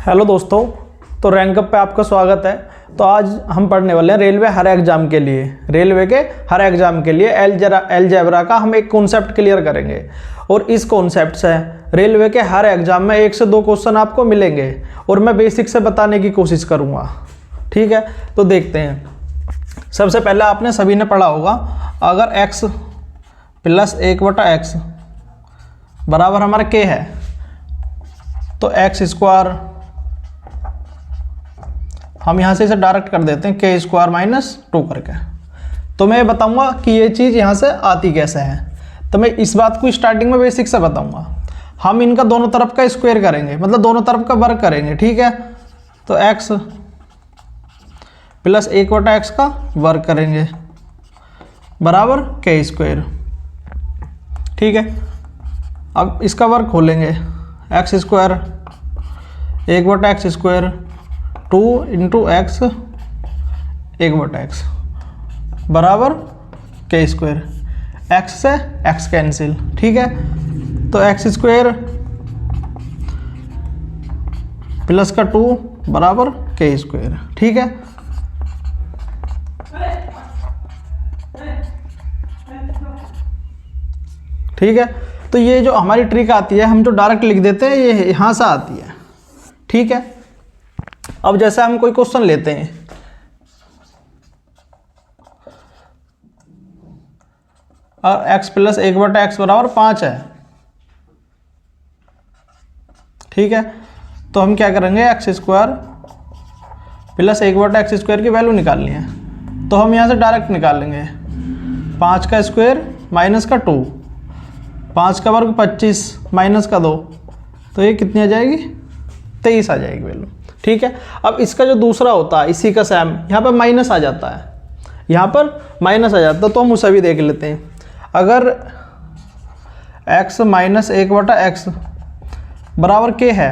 Hello दोस्तों, तो rank up पे आपका स्वागत है। तो आज हम पढ़ने वाले हैं रेलवे हर एग्ज़ाम के लिए। रेलवे के हर एग्ज़ाम के लिए अलजेब्रा का हम एक कॉन्सेप्ट क्लियर करेंगे और इस कॉन्सेप्ट से रेलवे के हर एग्ज़ाम में 1 से 2 क्वेश्चन आपको मिलेंगे और मैं बेसिक से बताने की कोशिश करूँगा। ठीक है, तो देखते हैं। सबसे पहले आपने सभी ने पढ़ा होगा, अगर x + 1/x बराबर हमारा k है तो x² हम यहाँ से इसे डायरेक्ट कर देते हैं k² - 2 करके। तो मैं बताऊंगा कि ये चीज़ यहाँ से आती कैसे है। तो मैं इस बात को स्टार्टिंग में बेसिक से बताऊंगा। हम इनका दोनों तरफ का स्क्वायर करेंगे, मतलब दोनों तरफ का वर्ग करेंगे। ठीक है, तो x + 1/x का वर्ग करेंगे बराबर k²। ठीक है, अब इसका वर्ग खोलेंगे, x² 1/x² 2 × x 1/x बराबर k²। x से x कैंसिल। ठीक है, तो x² प्लस का 2 बराबर k²। ठीक है, ठीक है। तो ये जो हमारी ट्रिक आती है, हम जो डायरेक्ट लिख देते हैं, ये यहाँ से आती है। ठीक है, अब जैसे हम कोई क्वेश्चन लेते हैं, और x + 1/x बराबर 5 है। ठीक है, तो हम क्या करेंगे, x² + 1/x² की वैल्यू निकालनी है। तो हम यहाँ से डायरेक्ट निकालेंगे 5 का स्क्वायर माइनस का 2, 5 का वर्ग 25 माइनस का 2, तो ये कितनी आ जाएगी, 23 आ जाएगी वैल्यू। ठीक है, अब इसका जो दूसरा होता है इसी का सेम, यहाँ पर माइनस आ जाता है, यहाँ पर माइनस आ जाता है। तो हम उसे भी देख लेते हैं। अगर x - 1/x बराबर k है,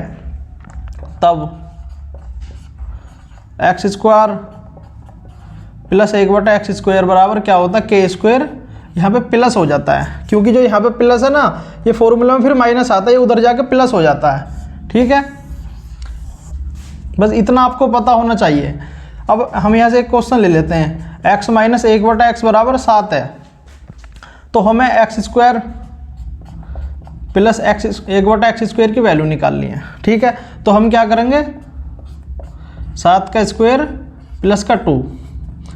तब x² + 1/x² बराबर क्या होता है, k²। यहाँ पे प्लस हो जाता है, क्योंकि जो यहाँ पे प्लस है ना, ये फॉर्मूला में फिर माइनस आता है, ये उधर जाके प्लस हो जाता है। ठीक है, बस इतना आपको पता होना चाहिए। अब हम यहाँ से एक क्वेश्चन ले लेते हैं, x - 1/x बराबर 7 है। तो हमें x² + 1/x² की वैल्यू निकालनी है। ठीक है, तो हम क्या करेंगे, 7 का स्क्वायर प्लस का 2,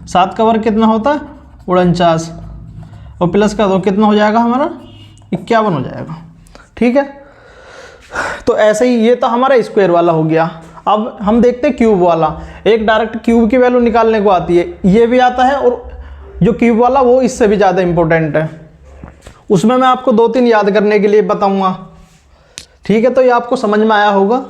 7 का वर्ग कितना होता है, 49, और प्लस का 2 कितना हो जाएगा हमारा, 51 हो जाएगा। ठीक है, तो ऐसे ही ये तो हमारा स्क्वायर वाला हो गया। अब हम देखते हैं क्यूब वाला। एक डायरेक्ट क्यूब की वैल्यू निकालने को आती है, ये भी आता है, और जो क्यूब वाला वो इससे भी ज़्यादा इंपॉर्टेंट है। उसमें मैं आपको 2-3 याद करने के लिए बताऊंगा। ठीक है, तो ये आपको समझ में आया होगा।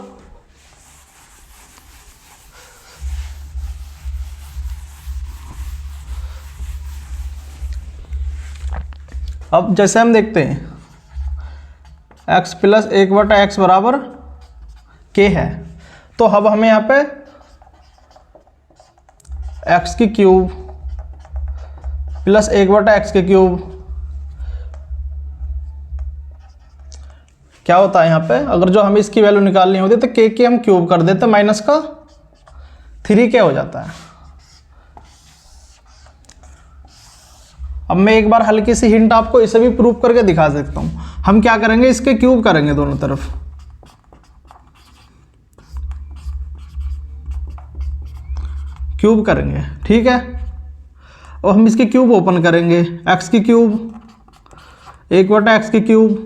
अब जैसे हम देखते हैं, x + 1/x बराबर k है। तो अब हमें यहाँ पे x³ + 1/x³ क्या होता है यहाँ पे, अगर जो हमें इसकी वैल्यू निकालनी होती है तो k हम क्यूब कर देते, माइनस का 3k हो जाता है। अब मैं एक बार हल्की सी हिंट आपको इसे भी प्रूव करके दिखा सकता हूँ। हम क्या करेंगे, इसके क्यूब करेंगे दोनों तरफ, क्यूब करेंगे। ठीक है, और हम इसके क्यूब ओपन करेंगे, x³ 1/x³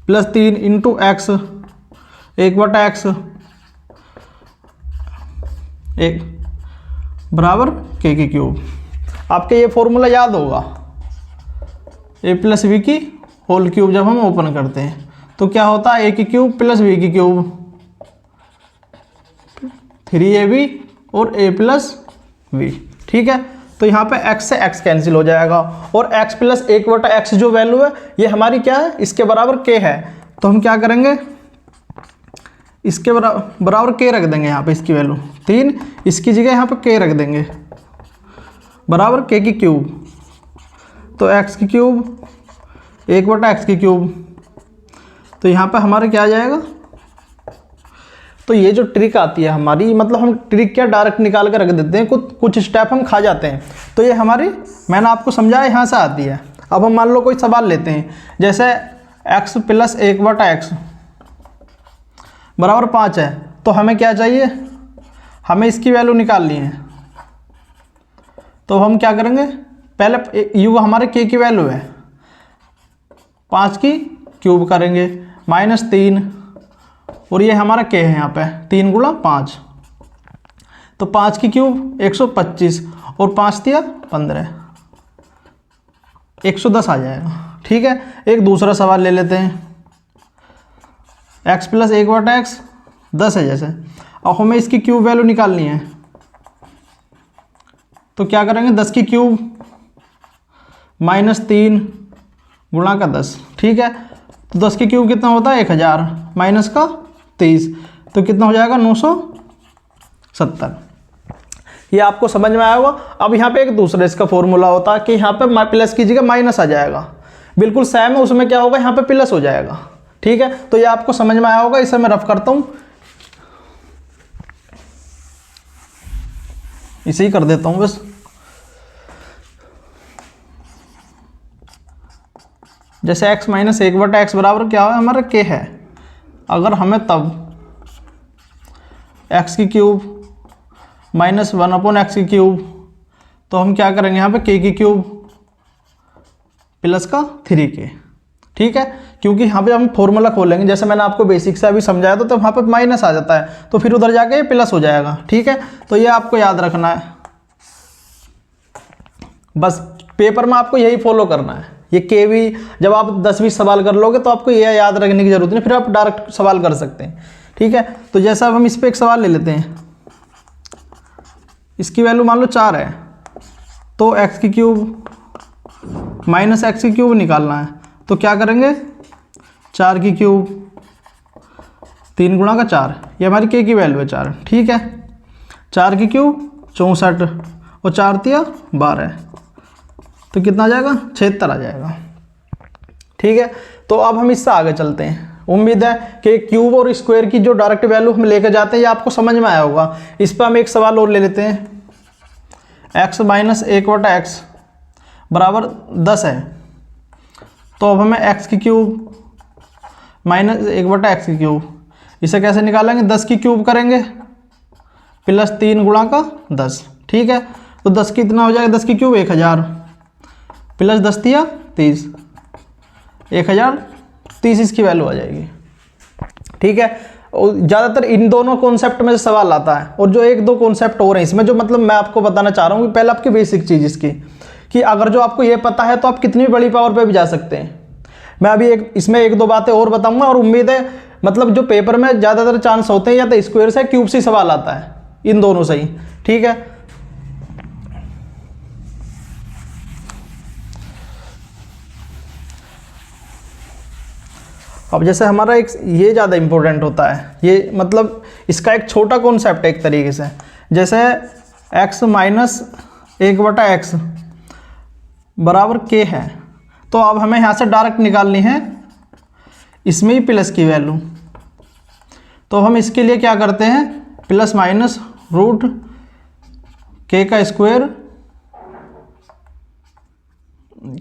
+ 3 × x 1/x 1 बराबर k³। आपके ये फॉर्मूला याद होगा, a + b³ जब हम ओपन करते हैं तो क्या होता है, a³ + b³ 3ab और a + b। ठीक है, तो यहाँ पे x से x कैंसिल हो जाएगा, और x + 1/x जो वैल्यू है ये हमारी क्या है, इसके बराबर k है। तो हम क्या करेंगे, इसके बराबर k रख देंगे यहाँ पे, इसकी वैल्यू 3, इसकी जगह यहाँ पे k रख देंगे बराबर k³। तो x³ 1/x³, तो यहाँ पे हमारा क्या आ जाएगा, तो ये जो ट्रिक आती है हमारी, मतलब हम ट्रिक क्या डायरेक्ट निकाल कर रख देते हैं, कुछ स्टेप हम खा जाते हैं। तो ये हमारी, मैंने आपको समझाया, यहाँ से आती है। अब हम मान लो कोई सवाल लेते हैं, जैसे x + 1/x बराबर 5 है, तो हमें क्या चाहिए, हमें इसकी वैल्यू निकालनी है। तो हम क्या करेंगे, पहले u हमारे k की वैल्यू है, 5 की क्यूब करेंगे -3, और ये हमारा k है यहाँ पे 3 × 5, तो 5 की क्यूब 125, और 5 दिया 15, 110 आ जाएगा। ठीक है, एक दूसरा सवाल ले लेते हैं, x + 1/x 10 है जैसे, और हमें इसकी क्यूब वैल्यू निकालनी है। तो क्या करेंगे, 10 की क्यूब -3 × 10। ठीक है, तो 10 की क्यूब कितना होता है, 1000 माइनस का 23, तो कितना हो जाएगा, 970। ये आपको समझ में आया होगा। अब यहाँ पे एक दूसरा इसका फॉर्मूला होता है कि यहाँ पे प्लस की जगह माइनस आ जाएगा, बिल्कुल सेम है, उसमें क्या होगा, यहाँ पे प्लस हो जाएगा। ठीक है, तो ये आपको समझ में आया होगा। इसे मैं रफ करता हूँ, इसे ही कर देता हूँ बस। जैसे x - 1/x बराबर क्या है, हमारा k है। अगर हमें तब x की क्यूब -1/x की क्यूब, तो हम क्या करेंगे, यहाँ पे k की क्यूब प्लस का 3k। ठीक है, क्योंकि यहाँ पे हम फॉर्मूला खोलेंगे, जैसे मैंने आपको बेसिक से अभी समझाया था, तो वहाँ पे माइनस आ जाता है, तो फिर उधर जाके ये प्लस हो जाएगा। ठीक है, तो ये आपको याद रखना है, बस पेपर में आपको यही फॉलो करना है। ये के भी जब आप 10-20 सवाल कर लोगे तो आपको ये याद रखने की जरूरत नहीं, फिर आप डायरेक्ट सवाल कर सकते हैं। ठीक है, तो जैसा अब हम इस पर एक सवाल ले लेते हैं, इसकी वैल्यू मान लो 4 है, तो x की क्यूब -x की क्यूब निकालना है। तो क्या करेंगे, 4 की क्यूब 3 × 4, ये हमारी k की वैल्यू है 4। ठीक है, 4 की क्यूब 64, और 4 तिया 12, तो कितना आ जाएगा, 76 आ जाएगा। ठीक है, तो अब हम इससे आगे चलते हैं। उम्मीद है कि क्यूब और स्क्वायर की जो डायरेक्ट वैल्यू हम लेकर जाते हैं ये आपको समझ में आया होगा। इस पर हम एक सवाल और ले लेते हैं, x - 1/x बराबर 10 है, तो अब हमें x की क्यूब -1/x की क्यूब, इसे कैसे निकालेंगे, 10 की क्यूब करेंगे +3 × 10। ठीक है, तो 10 कितना हो जाएगा, 10 की क्यूब 1000 प्लस 10 तिया 30, 1030 इसकी वैल्यू आ जाएगी। ठीक है, और ज़्यादातर इन दोनों कॉन्सेप्ट में से सवाल आता है, और जो 1-2 कॉन्सेप्ट और हैं इसमें, जो मतलब मैं आपको बताना चाह रहा हूँ कि पहले आपकी बेसिक चीज़ इसकी, कि अगर जो आपको ये पता है तो आप कितनी बड़ी पावर पे भी जा सकते हैं। मैं अभी इसमें 1-2 बातें और बताऊंगा, और उम्मीद है मतलब जो पेपर में ज़्यादातर चांस होते हैं या तो स्क्वायर से क्यूब से सवाल आता है, इन दोनों से ही। ठीक है, अब जैसे हमारा एक ये ज़्यादा इम्पोर्टेंट होता है, ये मतलब इसका एक छोटा कॉन्सेप्ट है एक तरीके से। जैसे x - 1/x बराबर k है, तो अब हमें यहाँ से डायरेक्ट निकालनी है इसमें ही प्लस की वैल्यू। तो हम इसके लिए क्या करते हैं, ±√k²,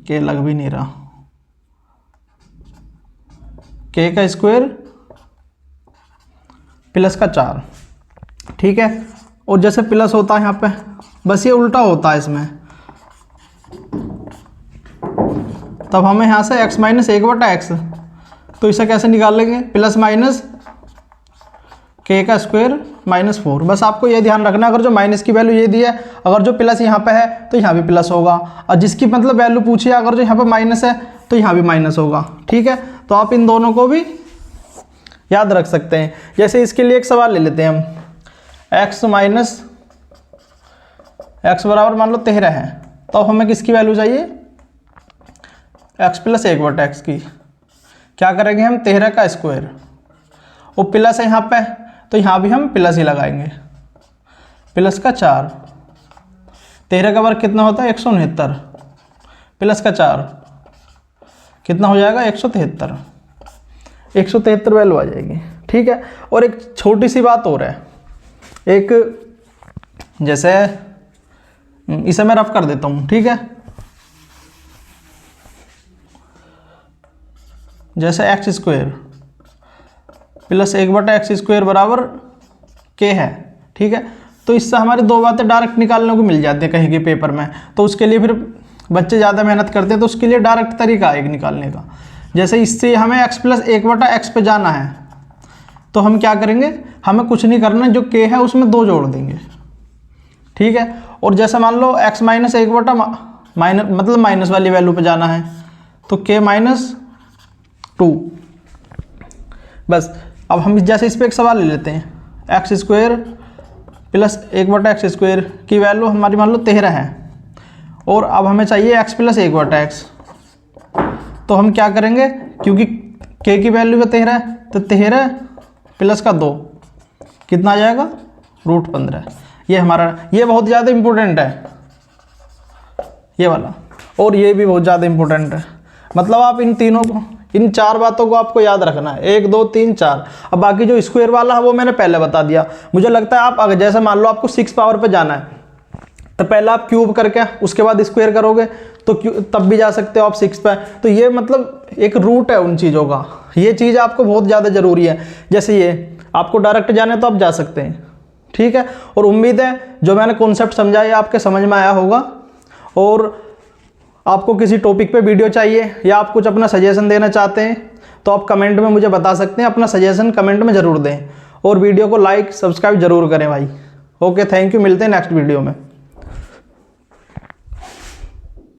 k लग भी नहीं रहा, k² प्लस का 4। ठीक है, और जैसे प्लस होता है यहाँ पे, बस ये उल्टा होता है इसमें, तब हमें यहाँ से x - 1/x, तो इसे कैसे निकालेंगे, +-k² - 4। बस आपको ये ध्यान रखना, अगर जो माइनस की वैल्यू ये दी है, अगर जो प्लस यहाँ पे है तो यहाँ भी प्लस होगा, और जिसकी मतलब वैल्यू पूछी है अगर जो यहाँ पे माइनस है तो यहाँ भी माइनस होगा। ठीक है, तो आप इन दोनों को भी याद रख सकते हैं। जैसे इसके लिए एक सवाल ले लेते हैं हम, x बराबर मान लो 13 है, तो हमें किसकी वैल्यू चाहिए, x + 1/x की। क्या करेंगे हम, 13 का स्क्वायर, और प्लस है यहाँ पे, तो यहाँ भी हम प्लस ही लगाएंगे, प्लस का 4, 13 का वर्ग कितना होता है, 169, प्लस का 4 कितना हो जाएगा, 173 वैल्यू आ जाएगी। ठीक है। और एक छोटी सी बात और है, एक जैसे इसे मैं रफ कर देता हूँ, ठीक है। जैसे एक्स स्क्वायर प्लस 1/x² बराबर k है, ठीक है। तो इससे हमारी दो बातें डायरेक्ट निकालने को मिल जाती है कहीं के पेपर में। तो उसके लिए फिर बच्चे ज़्यादा मेहनत करते हैं, तो उसके लिए डायरेक्ट तरीका है एक निकालने का। जैसे इससे हमें x + 1/x पे जाना है, तो हम क्या करेंगे, हमें कुछ नहीं करना, जो k है उसमें 2 जोड़ देंगे, ठीक है। और जैसे मान लो x - 1 मतलब माइनस वाली वैल्यू पे जाना है, तो k - 2। बस अब हम जैसे इस पर एक सवाल ले लेते हैं, x² प्लस 1/x² की वैल्यू हमारी मान लो 13 है, और अब हमें चाहिए x + 1/x। तो हम क्या करेंगे, क्योंकि k की वैल्यू 13 है, तो 13 प्लस का 2 कितना आ जाएगा, √15। ये हमारा, ये बहुत ज़्यादा इम्पोर्टेंट है ये वाला, और ये भी बहुत ज़्यादा इम्पोर्टेंट है। मतलब आप इन तीनों को, इन 4 बातों को आपको याद रखना है, 1 2 3 4। अब बाकी जो स्क्वायर वाला है वो मैंने पहले बता दिया। मुझे लगता है आप अगर जैसे मान लो आपको 6 पावर पे जाना है, तो पहले आप क्यूब करके उसके बाद स्क्वायर करोगे, तो तब भी जा सकते हो आप 6 पे। तो ये मतलब एक रूट है उन चीज़ों का, ये चीज़ आपको बहुत ज़्यादा ज़रूरी है। जैसे ये आपको डायरेक्ट जाना है तो आप जा सकते हैं, ठीक है। और उम्मीद है जो मैंने कॉन्सेप्ट समझा ये आपके समझ में आया होगा। और आपको किसी टॉपिक पे वीडियो चाहिए या आप कुछ अपना सजेशन देना चाहते हैं, तो आप कमेंट में मुझे बता सकते हैं, अपना सजेशन कमेंट में ज़रूर दें। और वीडियो को लाइक सब्सक्राइब जरूर करें भाई। ओके, थैंक यू, मिलते हैं नेक्स्ट वीडियो में।